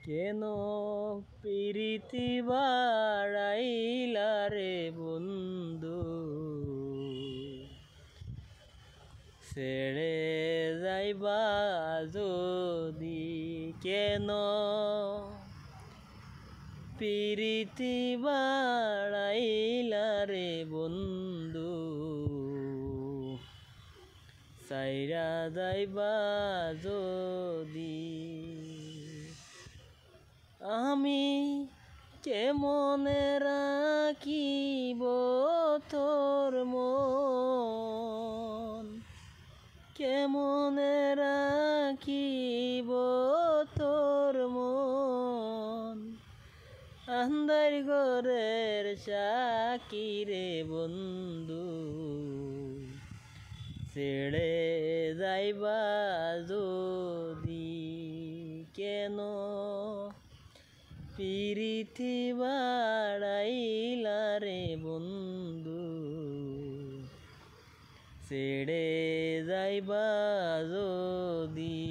কেন প্রীতি বাড়াইলা রে বন্ধু, ছেড়ে যাইবা যদি কেন প্রীতি বাড়াইলা রে বন্ধু, সাইরা যাইবা যদি। আমি কেমনে রাখিব তোর মন, কেমনে রাখিব তোর মন, আন্ধার ঘরের সাক্ষী রে বন্ধু, ছেড়ে যাইবা যদি কেন প্রীতি বাড়াইলা রে বন্ধু, ছেড়ে যাইবা যদি।